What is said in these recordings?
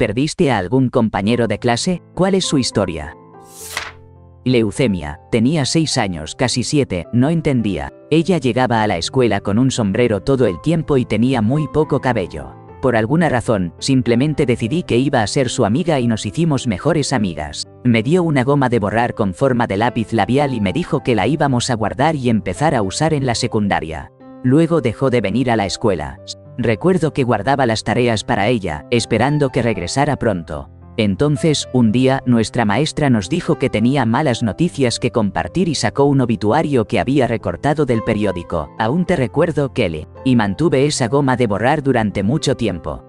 ¿Perdiste a algún compañero de clase? ¿Cuál es su historia? Leucemia. Tenía 6 años, casi 7, no entendía. Ella llegaba a la escuela con un sombrero todo el tiempo y tenía muy poco cabello. Por alguna razón, simplemente decidí que iba a ser su amiga y nos hicimos mejores amigas. Me dio una goma de borrar con forma de lápiz labial y me dijo que la íbamos a guardar y empezar a usar en la secundaria. Luego dejó de venir a la escuela. Recuerdo que guardaba las tareas para ella, esperando que regresara pronto. Entonces, un día, nuestra maestra nos dijo que tenía malas noticias que compartir y sacó un obituario que había recortado del periódico. Aún te recuerdo, Kelly. Y mantuve esa goma de borrar durante mucho tiempo.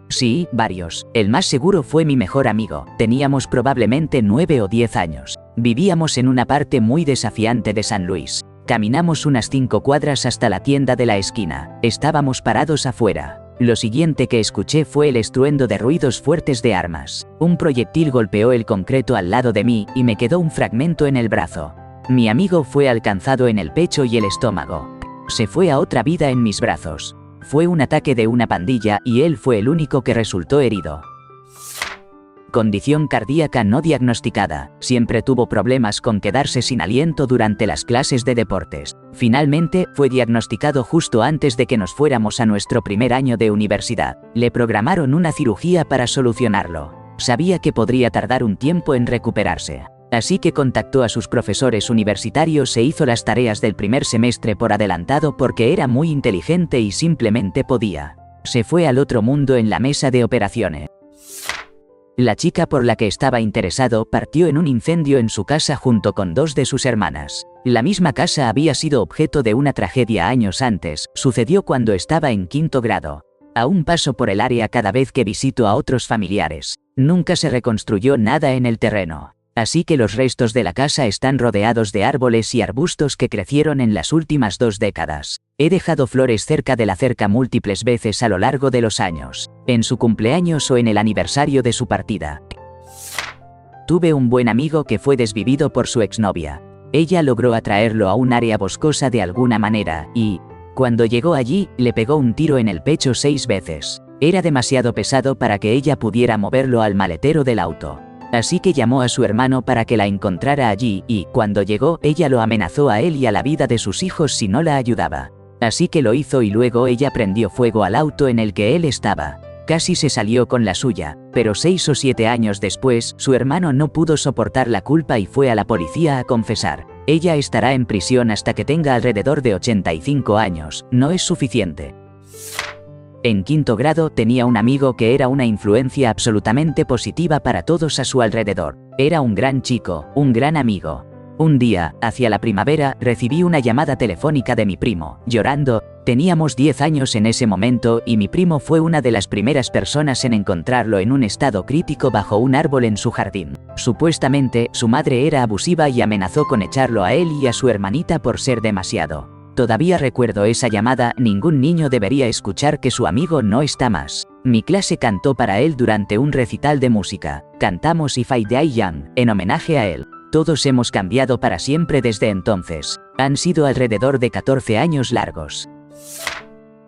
Sí, varios. El más seguro fue mi mejor amigo. Teníamos probablemente 9 o 10 años. Vivíamos en una parte muy desafiante de San Luis. Caminamos unas 5 cuadras hasta la tienda de la esquina. Estábamos parados afuera. Lo siguiente que escuché fue el estruendo de ruidos fuertes de armas. Un proyectil golpeó el concreto al lado de mí y me quedó un fragmento en el brazo. Mi amigo fue alcanzado en el pecho y el estómago. Se fue a otra vida en mis brazos. Fue un ataque de una pandilla y él fue el único que resultó herido. Condición cardíaca no diagnosticada. Siempre tuvo problemas con quedarse sin aliento durante las clases de deportes. Finalmente, fue diagnosticado justo antes de que nos fuéramos a nuestro primer año de universidad. Le programaron una cirugía para solucionarlo. Sabía que podría tardar un tiempo en recuperarse. Así que contactó a sus profesores universitarios e hizo las tareas del primer semestre por adelantado porque era muy inteligente y simplemente podía. Se fue al otro mundo en la mesa de operaciones. La chica por la que estaba interesado partió en un incendio en su casa junto con 2 de sus hermanas. La misma casa había sido objeto de una tragedia años antes, sucedió cuando estaba en 5º grado. Aún paso por el área cada vez que visito a otros familiares. Nunca se reconstruyó nada en el terreno. Así que los restos de la casa están rodeados de árboles y arbustos que crecieron en las últimas 2 décadas. He dejado flores cerca de la cerca múltiples veces a lo largo de los años, en su cumpleaños o en el aniversario de su partida. Tuve un buen amigo que fue desvivido por su exnovia. Ella logró atraerlo a un área boscosa de alguna manera y, cuando llegó allí, le pegó un tiro en el pecho 6 veces. Era demasiado pesado para que ella pudiera moverlo al maletero del auto. Así que llamó a su hermano para que la encontrara allí y, cuando llegó, ella lo amenazó a él y a la vida de sus hijos si no la ayudaba. Así que lo hizo y luego ella prendió fuego al auto en el que él estaba. Casi se salió con la suya, pero 6 o 7 años después, su hermano no pudo soportar la culpa y fue a la policía a confesar. Ella estará en prisión hasta que tenga alrededor de 85 años, no es suficiente. En 5º grado tenía un amigo que era una influencia absolutamente positiva para todos a su alrededor. Era un gran chico, un gran amigo. Un día, hacia la primavera, recibí una llamada telefónica de mi primo, llorando. Teníamos 10 años en ese momento y mi primo fue una de las primeras personas en encontrarlo en un estado crítico bajo un árbol en su jardín. Supuestamente, su madre era abusiva y amenazó con echarlo a él y a su hermanita por ser demasiado. Todavía recuerdo esa llamada. Ningún niño debería escuchar que su amigo no está más. Mi clase cantó para él durante un recital de música. Cantamos If I Die Young, en homenaje a él. Todos hemos cambiado para siempre desde entonces. Han sido alrededor de 14 años largos.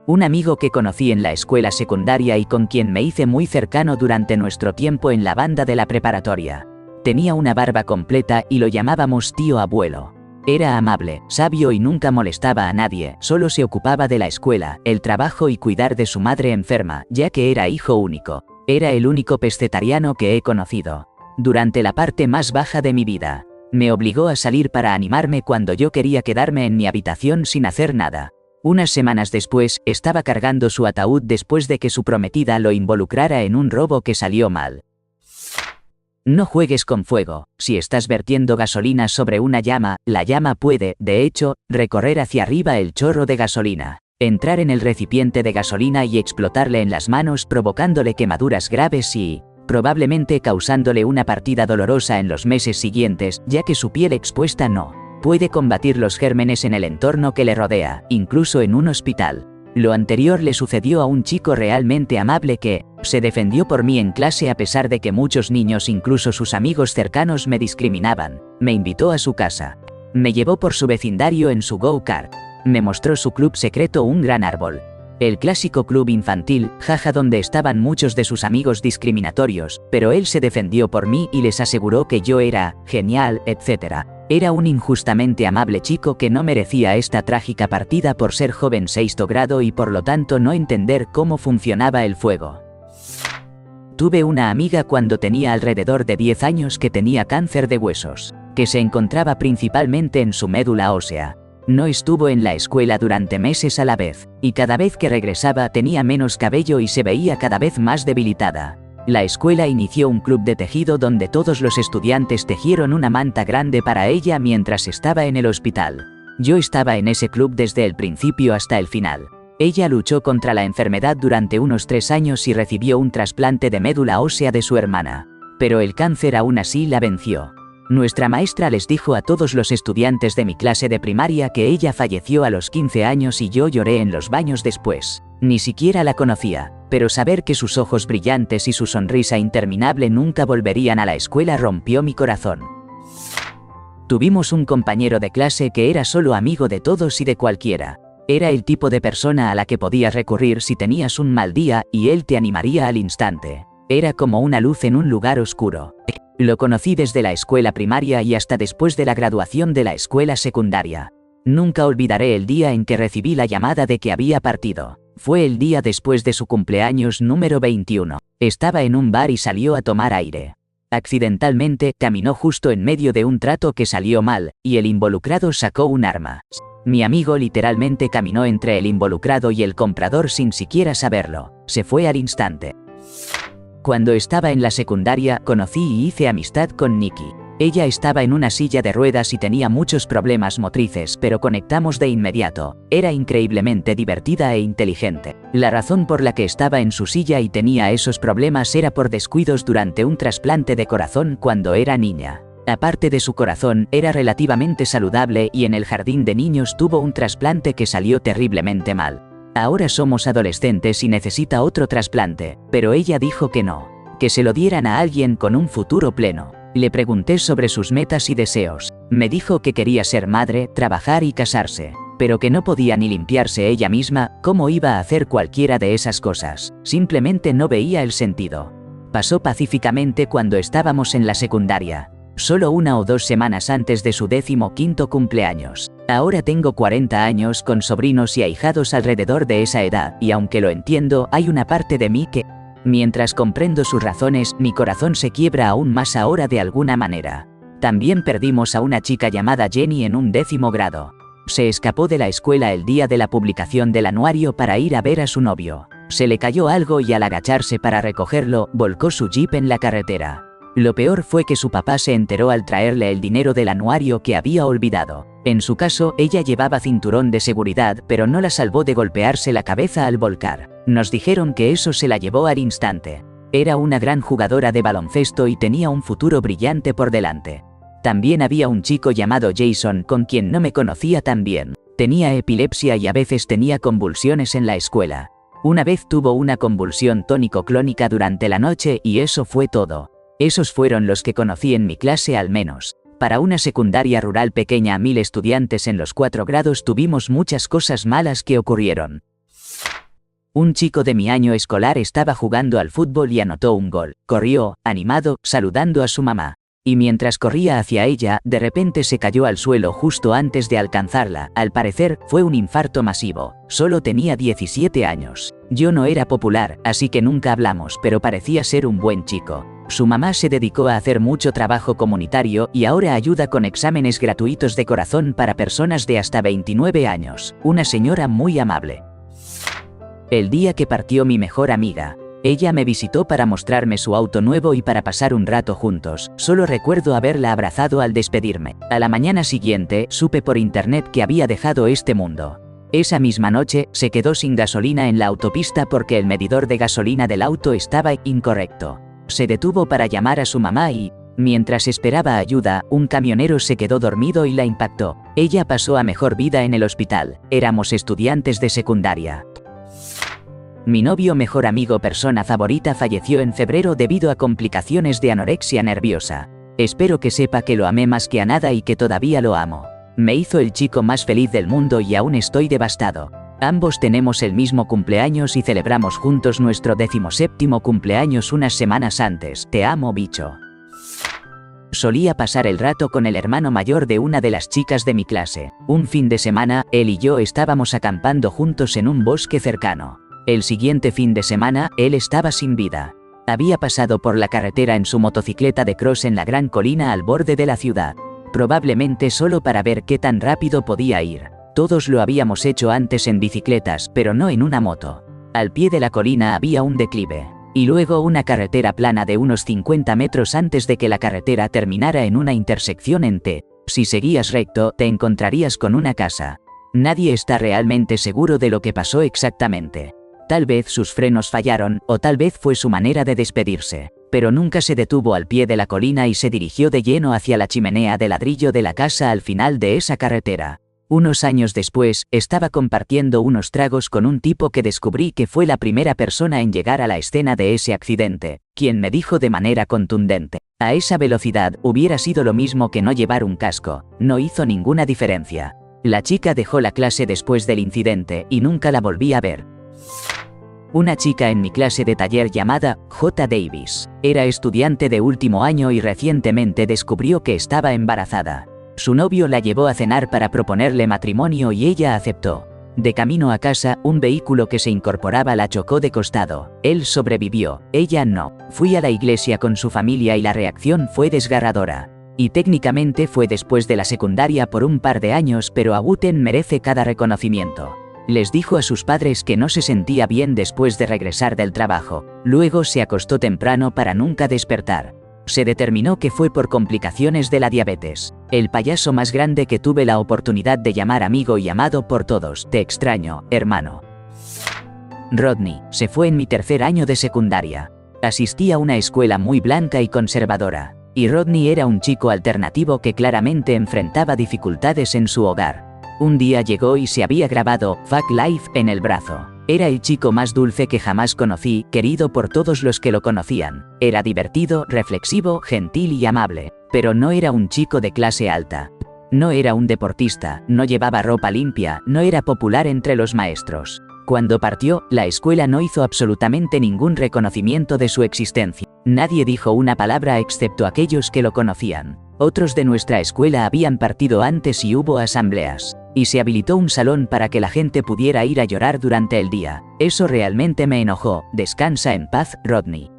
Un amigo que conocí en la escuela secundaria y con quien me hice muy cercano durante nuestro tiempo en la banda de la preparatoria. Tenía una barba completa y lo llamábamos tío abuelo. Era amable, sabio y nunca molestaba a nadie, solo se ocupaba de la escuela, el trabajo y cuidar de su madre enferma, ya que era hijo único. Era el único pescetariano que he conocido. Durante la parte más baja de mi vida, me obligó a salir para animarme cuando yo quería quedarme en mi habitación sin hacer nada. Unas semanas después, estaba cargando su ataúd después de que su prometida lo involucrara en un robo que salió mal. No juegues con fuego. Si estás vertiendo gasolina sobre una llama, la llama puede, de hecho, recorrer hacia arriba el chorro de gasolina, entrar en el recipiente de gasolina y explotarle en las manos provocándole quemaduras graves y, probablemente causándole una partida dolorosa en los meses siguientes, ya que su piel expuesta no puede combatir los gérmenes en el entorno que le rodea, incluso en un hospital. Lo anterior le sucedió a un chico realmente amable que se defendió por mí en clase a pesar de que muchos niños, incluso sus amigos cercanos, me discriminaban. Me invitó a su casa. Me llevó por su vecindario en su go-kart. Me mostró su club secreto, un gran árbol. El clásico club infantil, jaja, donde estaban muchos de sus amigos discriminatorios, pero él se defendió por mí y les aseguró que yo era genial, etc. Era un injustamente amable chico que no merecía esta trágica partida por ser joven sexto grado y por lo tanto no entender cómo funcionaba el fuego. Tuve una amiga cuando tenía alrededor de 10 años que tenía cáncer de huesos, que se encontraba principalmente en su médula ósea. No estuvo en la escuela durante meses a la vez, y cada vez que regresaba tenía menos cabello y se veía cada vez más debilitada. La escuela inició un club de tejido donde todos los estudiantes tejieron una manta grande para ella mientras estaba en el hospital. Yo estaba en ese club desde el principio hasta el final. Ella luchó contra la enfermedad durante unos 3 años y recibió un trasplante de médula ósea de su hermana. Pero el cáncer aún así la venció. Nuestra maestra les dijo a todos los estudiantes de mi clase de primaria que ella falleció a los 15 años y yo lloré en los baños después. Ni siquiera la conocía, pero saber que sus ojos brillantes y su sonrisa interminable nunca volverían a la escuela rompió mi corazón. Tuvimos un compañero de clase que era solo amigo de todos y de cualquiera. Era el tipo de persona a la que podías recurrir si tenías un mal día y él te animaría al instante. Era como una luz en un lugar oscuro. Lo conocí desde la escuela primaria y hasta después de la graduación de la escuela secundaria. Nunca olvidaré el día en que recibí la llamada de que había partido. Fue el día después de su cumpleaños número 21. Estaba en un bar y salió a tomar aire. Accidentalmente, caminó justo en medio de un trato que salió mal, y el involucrado sacó un arma. Mi amigo literalmente caminó entre el involucrado y el comprador sin siquiera saberlo. Se fue al instante. Cuando estaba en la secundaria, conocí y hice amistad con Nikki. Ella estaba en una silla de ruedas y tenía muchos problemas motrices, pero conectamos de inmediato. Era increíblemente divertida e inteligente. La razón por la que estaba en su silla y tenía esos problemas era por descuidos durante un trasplante de corazón cuando era niña. Aparte de su corazón, era relativamente saludable y en el jardín de niños tuvo un trasplante que salió terriblemente mal. Ahora somos adolescentes y necesita otro trasplante, pero ella dijo que no, que se lo dieran a alguien con un futuro pleno. Le pregunté sobre sus metas y deseos. Me dijo que quería ser madre, trabajar y casarse, pero que no podía ni limpiarse ella misma. ¿Cómo iba a hacer cualquiera de esas cosas? Simplemente no veía el sentido. Pasó pacíficamente cuando estábamos en la secundaria. Solo 1 o 2 semanas antes de su 15º cumpleaños. Ahora tengo 40 años con sobrinos y ahijados alrededor de esa edad, y aunque lo entiendo, hay una parte de mí que, mientras comprendo sus razones, mi corazón se quiebra aún más ahora de alguna manera. También perdimos a una chica llamada Jenny en un 10º grado. Se escapó de la escuela el día de la publicación del anuario para ir a ver a su novio. Se le cayó algo y al agacharse para recogerlo, volcó su jeep en la carretera. Lo peor fue que su papá se enteró al traerle el dinero del anuario que había olvidado. En su caso, ella llevaba cinturón de seguridad, pero no la salvó de golpearse la cabeza al volcar. Nos dijeron que eso se la llevó al instante. Era una gran jugadora de baloncesto y tenía un futuro brillante por delante. También había un chico llamado Jason con quien no me conocía tan bien. Tenía epilepsia y a veces tenía convulsiones en la escuela. Una vez tuvo una convulsión tónico-clónica durante la noche y eso fue todo. Esos fueron los que conocí en mi clase al menos. Para una secundaria rural pequeña a 1000 estudiantes en los 4 grados tuvimos muchas cosas malas que ocurrieron. Un chico de mi año escolar estaba jugando al fútbol y anotó un gol. Corrió, animado, saludando a su mamá. Y mientras corría hacia ella, de repente se cayó al suelo justo antes de alcanzarla. Al parecer, fue un infarto masivo. Solo tenía 17 años. Yo no era popular, así que nunca hablamos, pero parecía ser un buen chico. Su mamá se dedicó a hacer mucho trabajo comunitario y ahora ayuda con exámenes gratuitos de corazón para personas de hasta 29 años. Una señora muy amable. El día que partió mi mejor amiga, ella me visitó para mostrarme su auto nuevo y para pasar un rato juntos. Solo recuerdo haberla abrazado al despedirme. A la mañana siguiente, supe por internet que había dejado este mundo. Esa misma noche, se quedó sin gasolina en la autopista porque el medidor de gasolina del auto estaba incorrecto. Se detuvo para llamar a su mamá y, mientras esperaba ayuda, un camionero se quedó dormido y la impactó. Ella pasó a mejor vida en el hospital. Éramos estudiantes de secundaria. Mi novio, mejor amigo, persona favorita, falleció en febrero debido a complicaciones de anorexia nerviosa. Espero que sepa que lo amé más que a nada y que todavía lo amo. Me hizo el chico más feliz del mundo y aún estoy devastado. Ambos tenemos el mismo cumpleaños y celebramos juntos nuestro 17º cumpleaños unas semanas antes. Te amo, bicho. Solía pasar el rato con el hermano mayor de una de las chicas de mi clase. Un fin de semana, él y yo estábamos acampando juntos en un bosque cercano. El siguiente fin de semana, él estaba sin vida. Había pasado por la carretera en su motocicleta de cross en la gran colina al borde de la ciudad. Probablemente solo para ver qué tan rápido podía ir. Todos lo habíamos hecho antes en bicicletas, pero no en una moto. Al pie de la colina había un declive. Y luego una carretera plana de unos 50 metros antes de que la carretera terminara en una intersección en T. Si seguías recto, te encontrarías con una casa. Nadie está realmente seguro de lo que pasó exactamente. Tal vez sus frenos fallaron, o tal vez fue su manera de despedirse. Pero nunca se detuvo al pie de la colina y se dirigió de lleno hacia la chimenea de ladrillo de la casa al final de esa carretera. Unos años después, estaba compartiendo unos tragos con un tipo que descubrí que fue la primera persona en llegar a la escena de ese accidente, quien me dijo de manera contundente: a esa velocidad hubiera sido lo mismo que no llevar un casco, no hizo ninguna diferencia. La chica dejó la clase después del incidente y nunca la volví a ver. Una chica en mi clase de taller llamada J. Davis. Era estudiante de último año y recientemente descubrió que estaba embarazada. Su novio la llevó a cenar para proponerle matrimonio y ella aceptó. De camino a casa, un vehículo que se incorporaba la chocó de costado. Él sobrevivió, ella no. Fui a la iglesia con su familia y la reacción fue desgarradora. Y técnicamente fue después de la secundaria por un par de años, pero Aguten merece cada reconocimiento. Les dijo a sus padres que no se sentía bien después de regresar del trabajo. Luego se acostó temprano para nunca despertar. Se determinó que fue por complicaciones de la diabetes. El payaso más grande que tuve la oportunidad de llamar amigo y amado por todos. Te extraño, hermano. Rodney se fue en mi tercer año de secundaria. Asistí a una escuela muy blanca y conservadora. Y Rodney era un chico alternativo que claramente enfrentaba dificultades en su hogar. Un día llegó y se había grabado "Fuck Life" en el brazo. Era el chico más dulce que jamás conocí, querido por todos los que lo conocían. Era divertido, reflexivo, gentil y amable. Pero no era un chico de clase alta. No era un deportista, no llevaba ropa limpia, no era popular entre los maestros. Cuando partió, la escuela no hizo absolutamente ningún reconocimiento de su existencia. Nadie dijo una palabra excepto aquellos que lo conocían. Otros de nuestra escuela habían partido antes y hubo asambleas. Y se habilitó un salón para que la gente pudiera ir a llorar durante el día. Eso realmente me enojó. Descansa en paz, Rodney.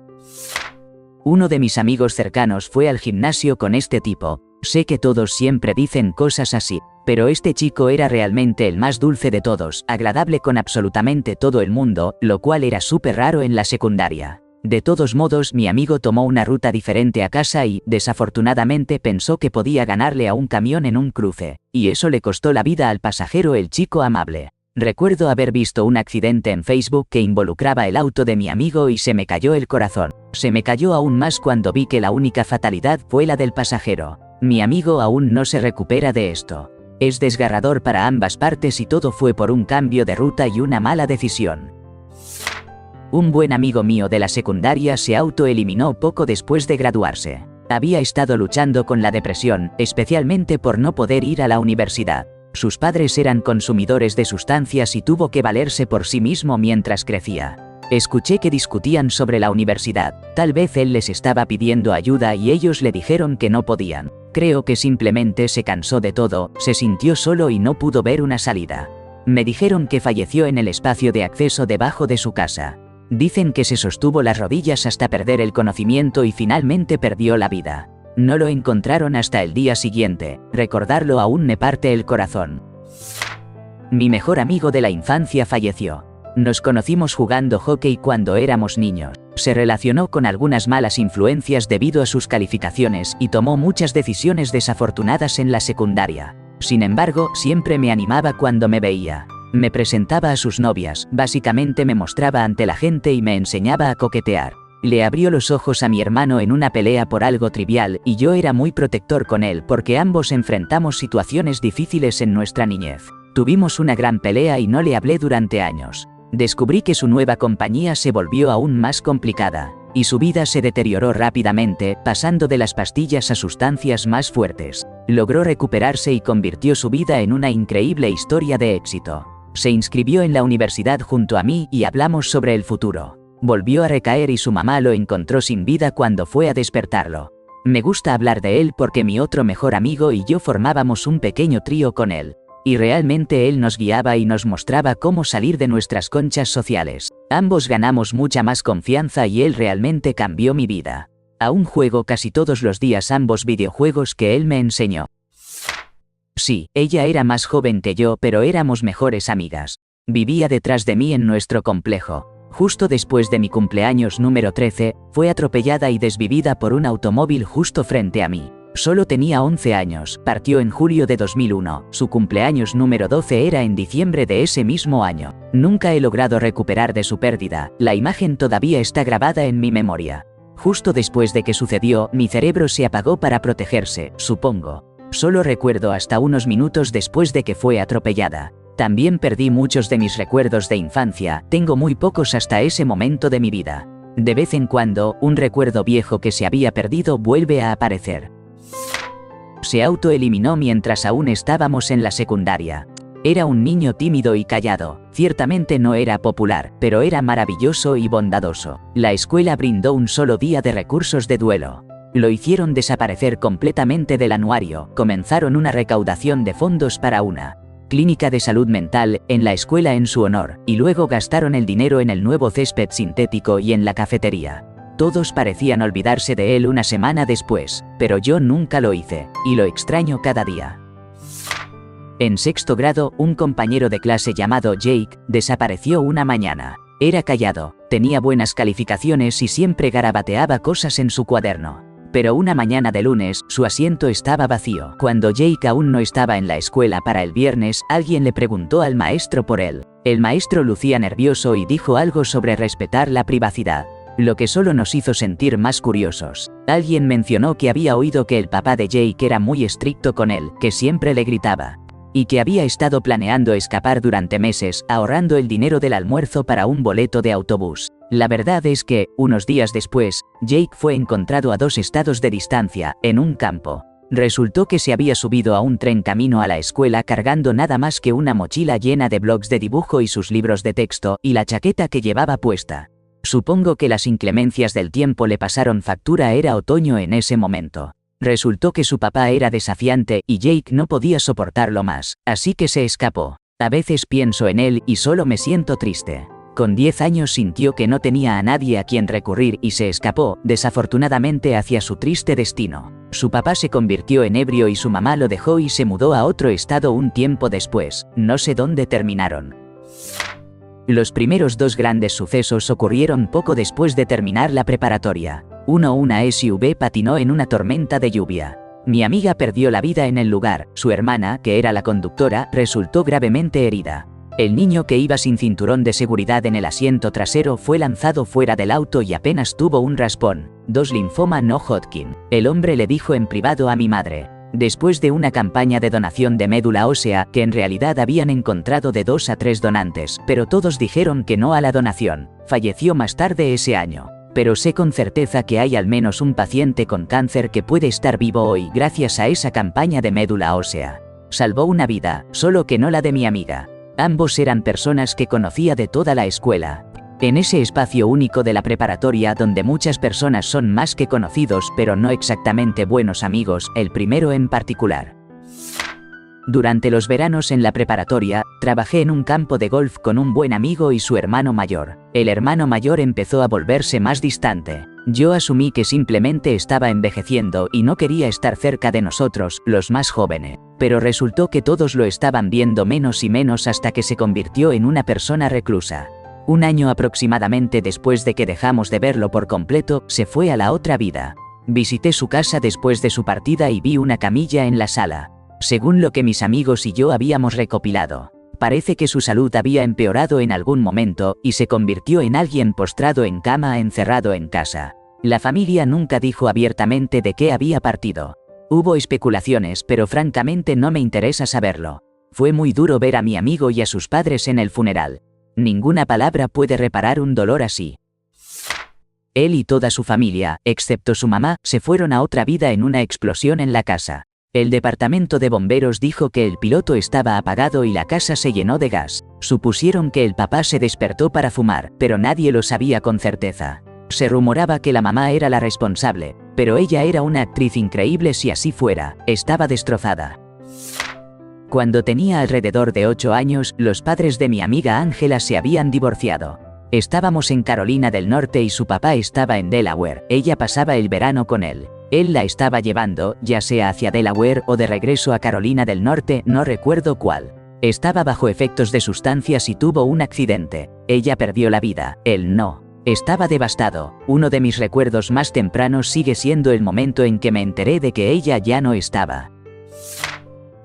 Uno de mis amigos cercanos fue al gimnasio con este tipo. Sé que todos siempre dicen cosas así, pero este chico era realmente el más dulce de todos, agradable con absolutamente todo el mundo, lo cual era súper raro en la secundaria. De todos modos, mi amigo tomó una ruta diferente a casa y, desafortunadamente, pensó que podía ganarle a un camión en un cruce, y eso le costó la vida al pasajero, el chico amable. Recuerdo haber visto un accidente en Facebook que involucraba el auto de mi amigo y se me cayó el corazón. Se me cayó aún más cuando vi que la única fatalidad fue la del pasajero. Mi amigo aún no se recupera de esto. Es desgarrador para ambas partes y todo fue por un cambio de ruta y una mala decisión. Un buen amigo mío de la secundaria se autoeliminó poco después de graduarse. Había estado luchando con la depresión, especialmente por no poder ir a la universidad. Sus padres eran consumidores de sustancias y tuvo que valerse por sí mismo mientras crecía. Escuché que discutían sobre la universidad. Tal vez él les estaba pidiendo ayuda y ellos le dijeron que no podían. Creo que simplemente se cansó de todo, se sintió solo y no pudo ver una salida. Me dijeron que falleció en el espacio de acceso debajo de su casa. Dicen que se sostuvo las rodillas hasta perder el conocimiento y finalmente perdió la vida. No lo encontraron hasta el día siguiente. Recordarlo aún me parte el corazón. Mi mejor amigo de la infancia falleció. Nos conocimos jugando hockey cuando éramos niños. Se relacionó con algunas malas influencias debido a sus calificaciones y tomó muchas decisiones desafortunadas en la secundaria. Sin embargo, siempre me animaba cuando me veía. Me presentaba a sus novias, básicamente me mostraba ante la gente y me enseñaba a coquetear. Le abrió los ojos a mi hermano en una pelea por algo trivial y yo era muy protector con él porque ambos enfrentamos situaciones difíciles en nuestra niñez. Tuvimos una gran pelea y no le hablé durante años. Descubrí que su nueva compañía se volvió aún más complicada, y su vida se deterioró rápidamente, pasando de las pastillas a sustancias más fuertes. Logró recuperarse y convirtió su vida en una increíble historia de éxito. Se inscribió en la universidad junto a mí y hablamos sobre el futuro. Volvió a recaer y su mamá lo encontró sin vida cuando fue a despertarlo. Me gusta hablar de él porque mi otro mejor amigo y yo formábamos un pequeño trío con él. Y realmente él nos guiaba y nos mostraba cómo salir de nuestras conchas sociales. Ambos ganamos mucha más confianza y él realmente cambió mi vida. Aún juego casi todos los días ambos videojuegos que él me enseñó. Sí, ella era más joven que yo, pero éramos mejores amigas. Vivía detrás de mí en nuestro complejo. Justo después de mi cumpleaños número 13, fue atropellada y desvivida por un automóvil justo frente a mí. Solo tenía 11 años, partió en julio de 2001, su cumpleaños número 12 era en diciembre de ese mismo año. Nunca he logrado recuperar de su pérdida, la imagen todavía está grabada en mi memoria. Justo después de que sucedió, mi cerebro se apagó para protegerse, supongo. Solo recuerdo hasta unos minutos después de que fue atropellada. También perdí muchos de mis recuerdos de infancia, tengo muy pocos hasta ese momento de mi vida. De vez en cuando, un recuerdo viejo que se había perdido vuelve a aparecer. Se autoeliminó mientras aún estábamos en la secundaria. Era un niño tímido y callado, ciertamente no era popular, pero era maravilloso y bondadoso. La escuela brindó un solo día de recursos de duelo. Lo hicieron desaparecer completamente del anuario, comenzaron una recaudación de fondos para una clínica de salud mental en la escuela en su honor, y luego gastaron el dinero en el nuevo césped sintético y en la cafetería. Todos parecían olvidarse de él una semana después, pero yo nunca lo hice, y lo extraño cada día. En sexto grado, un compañero de clase llamado Jake desapareció una mañana. Era callado, tenía buenas calificaciones y siempre garabateaba cosas en su cuaderno. Pero una mañana de lunes, su asiento estaba vacío. Cuando Jake aún no estaba en la escuela para el viernes, alguien le preguntó al maestro por él. El maestro lucía nervioso y dijo algo sobre respetar la privacidad, lo que solo nos hizo sentir más curiosos. Alguien mencionó que había oído que el papá de Jake era muy estricto con él, que siempre le gritaba, y que había estado planeando escapar durante meses, ahorrando el dinero del almuerzo para un boleto de autobús. La verdad es que, unos días después, Jake fue encontrado a 2 estados de distancia, en un campo. Resultó que se había subido a un tren camino a la escuela cargando nada más que una mochila llena de blocs de dibujo y sus libros de texto, y la chaqueta que llevaba puesta. Supongo que las inclemencias del tiempo le pasaron factura, era otoño en ese momento. Resultó que su papá era desafiante y Jake no podía soportarlo más, así que se escapó. A veces pienso en él y solo me siento triste. Con 10 años sintió que no tenía a nadie a quien recurrir y se escapó, desafortunadamente, hacia su triste destino. Su papá se convirtió en ebrio y su mamá lo dejó y se mudó a otro estado un tiempo después, no sé dónde terminaron. Los primeros 2 grandes sucesos ocurrieron poco después de terminar la preparatoria. Una SUV patinó en una tormenta de lluvia. Mi amiga perdió la vida en el lugar, su hermana, que era la conductora, resultó gravemente herida. El niño que iba sin cinturón de seguridad en el asiento trasero fue lanzado fuera del auto y apenas tuvo un raspón. 2 linfoma no Hodgkin. El hombre le dijo en privado a mi madre, después de una campaña de donación de médula ósea, que en realidad habían encontrado de 2 a 3 donantes, pero todos dijeron que no a la donación. Falleció más tarde ese año. Pero sé con certeza que hay al menos un paciente con cáncer que puede estar vivo hoy gracias a esa campaña de médula ósea. Salvó una vida, solo que no la de mi amiga. Ambos eran personas que conocía de toda la escuela. En ese espacio único de la preparatoria donde muchas personas son más que conocidos pero no exactamente buenos amigos, el primero en particular. Durante los veranos en la preparatoria, trabajé en un campo de golf con un buen amigo y su hermano mayor. El hermano mayor empezó a volverse más distante. Yo asumí que simplemente estaba envejeciendo y no quería estar cerca de nosotros, los más jóvenes. Pero resultó que todos lo estaban viendo menos y menos hasta que se convirtió en una persona reclusa. Un año aproximadamente después de que dejamos de verlo por completo, se fue a la otra vida. Visité su casa después de su partida y vi una camilla en la sala. Según lo que mis amigos y yo habíamos recopilado, parece que su salud había empeorado en algún momento y se convirtió en alguien postrado en cama, encerrado en casa. La familia nunca dijo abiertamente de qué había partido. Hubo especulaciones, pero francamente no me interesa saberlo. Fue muy duro ver a mi amigo y a sus padres en el funeral. Ninguna palabra puede reparar un dolor así. Él y toda su familia, excepto su mamá, se fueron a otra vida en una explosión en la casa. El departamento de bomberos dijo que el piloto estaba apagado y la casa se llenó de gas. Supusieron que el papá se despertó para fumar, pero nadie lo sabía con certeza. Se rumoraba que la mamá era la responsable, pero ella era una actriz increíble si así fuera, estaba destrozada. Cuando tenía alrededor de 8 años, los padres de mi amiga Ángela se habían divorciado. Estábamos en Carolina del Norte y su papá estaba en Delaware, ella pasaba el verano con él. Él la estaba llevando, ya sea hacia Delaware o de regreso a Carolina del Norte, no recuerdo cuál. Estaba bajo efectos de sustancias y tuvo un accidente. Ella perdió la vida, él no. Estaba devastado. Uno de mis recuerdos más tempranos sigue siendo el momento en que me enteré de que ella ya no estaba.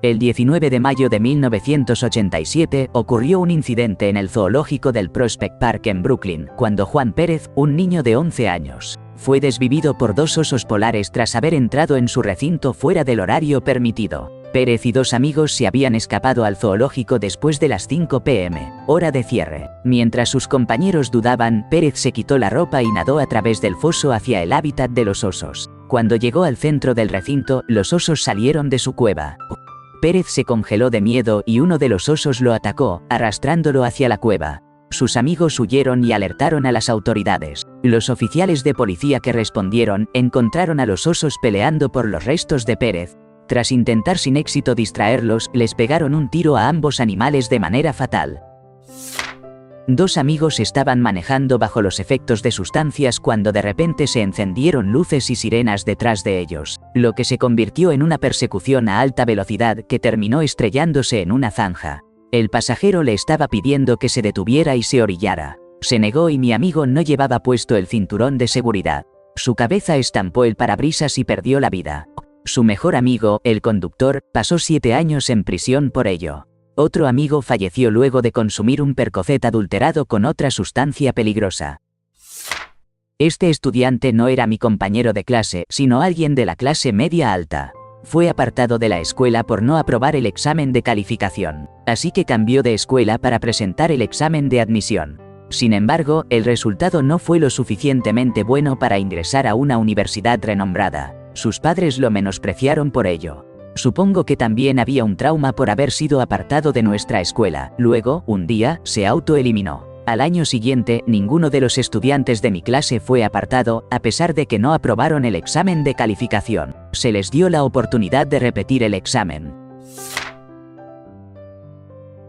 El 19 de mayo de 1987 ocurrió un incidente en el zoológico del Prospect Park en Brooklyn, cuando Juan Pérez, un niño de 11 años, fue desvivido por 2 osos polares tras haber entrado en su recinto fuera del horario permitido. Pérez y 2 amigos se habían escapado al zoológico después de las 5 p.m., hora de cierre. Mientras sus compañeros dudaban, Pérez se quitó la ropa y nadó a través del foso hacia el hábitat de los osos. Cuando llegó al centro del recinto, los osos salieron de su cueva. Pérez se congeló de miedo y uno de los osos lo atacó, arrastrándolo hacia la cueva. Sus amigos huyeron y alertaron a las autoridades. Los oficiales de policía que respondieron encontraron a los osos peleando por los restos de Pérez. Tras intentar sin éxito distraerlos, les pegaron un tiro a ambos animales de manera fatal. 2 amigos estaban manejando bajo los efectos de sustancias cuando de repente se encendieron luces y sirenas detrás de ellos, lo que se convirtió en una persecución a alta velocidad que terminó estrellándose en una zanja. El pasajero le estaba pidiendo que se detuviera y se orillara. Se negó y mi amigo no llevaba puesto el cinturón de seguridad. Su cabeza estampó el parabrisas y perdió la vida. Su mejor amigo, el conductor, pasó 7 años en prisión por ello. Otro amigo falleció luego de consumir un Percocet adulterado con otra sustancia peligrosa. Este estudiante no era mi compañero de clase, sino alguien de la clase media alta. Fue apartado de la escuela por no aprobar el examen de calificación, así que cambió de escuela para presentar el examen de admisión. Sin embargo, el resultado no fue lo suficientemente bueno para ingresar a una universidad renombrada. Sus padres lo menospreciaron por ello. Supongo que también había un trauma por haber sido apartado de nuestra escuela. Luego, un día, se autoeliminó. Al año siguiente, ninguno de los estudiantes de mi clase fue apartado, a pesar de que no aprobaron el examen de calificación. Se les dio la oportunidad de repetir el examen.